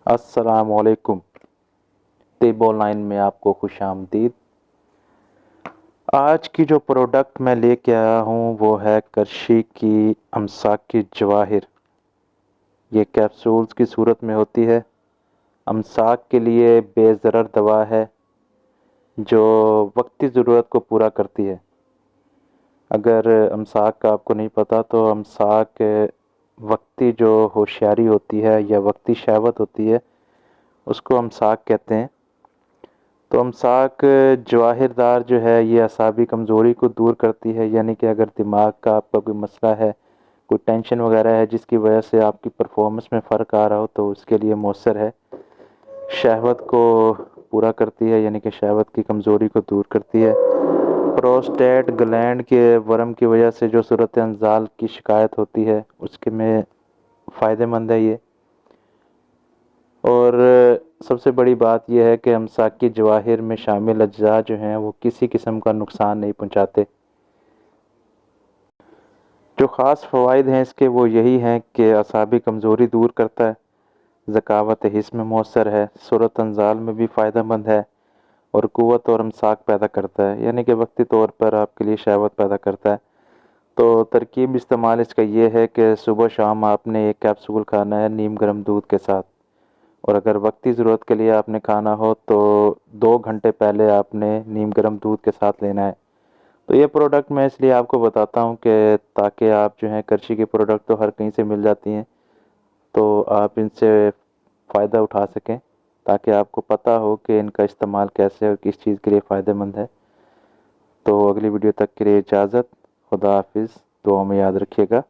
السلام علیکم۔ طب آن لائن میں آپ کو خوش آمدید۔ آج کی جو پروڈکٹ میں لے کے آیا ہوں وہ ہے کرشی کی امساک کی جواہر۔ یہ کیپسولز کی صورت میں ہوتی ہے۔ امساک کے لیے بے ضرر دوا ہے جو وقتی ضرورت کو پورا کرتی ہے۔ اگر امساک کا آپ کو نہیں پتہ تو امساک وقتی جو ہوشیاری ہوتی ہے یا وقتی شہوت ہوتی ہے اس کو امساک کہتے ہیں۔ تو امساک جواہر دار جو ہے یہ اعصابی کمزوری کو دور کرتی ہے، یعنی کہ اگر دماغ کا آپ کا کوئی مسئلہ ہے، کوئی ٹینشن وغیرہ ہے جس کی وجہ سے آپ کی پرفارمنس میں فرق آ رہا ہو تو اس کے لیے مؤثر ہے۔ شہوت کو پورا کرتی ہے، یعنی کہ شہوت کی کمزوری کو دور کرتی ہے۔ پروسٹیٹ گلینڈ کے ورم کی وجہ سے جو صورت انزال کی شکایت ہوتی ہے اس کے میں فائدہ مند ہے یہ۔ اور سب سے بڑی بات یہ ہے کہ امساک کی جواہر میں شامل اجزاء جو ہیں وہ کسی قسم کا نقصان نہیں پہنچاتے۔ جو خاص فوائد ہیں اس کے وہ یہی ہیں کہ اعصابی کمزوری دور کرتا ہے، ذکاوت حس میں مؤثر ہے، صورت انزال میں بھی فائدہ مند ہے، اور قوت اور امساک پیدا کرتا ہے، یعنی کہ وقتی طور پر آپ کے لیے شہوت پیدا کرتا ہے۔ تو ترکیب استعمال اس کا یہ ہے کہ صبح شام آپ نے ایک کیپسول کھانا ہے نیم گرم دودھ کے ساتھ، اور اگر وقتی ضرورت کے لیے آپ نے کھانا ہو تو 2 گھنٹے پہلے آپ نے نیم گرم دودھ کے ساتھ لینا ہے۔ تو یہ پروڈکٹ میں اس لیے آپ کو بتاتا ہوں کہ تاکہ آپ جو ہیں کرشی کی پروڈکٹ تو ہر کہیں سے مل جاتی ہیں تو آپ ان سے فائدہ اٹھا سکیں، تاکہ آپ کو پتہ ہو کہ ان کا استعمال کیسے اور کس چیز کے لیے فائدہ مند ہے۔ تو اگلی ویڈیو تک کے لیے اجازت، خدا حافظ، دعاؤں میں یاد رکھیے گا۔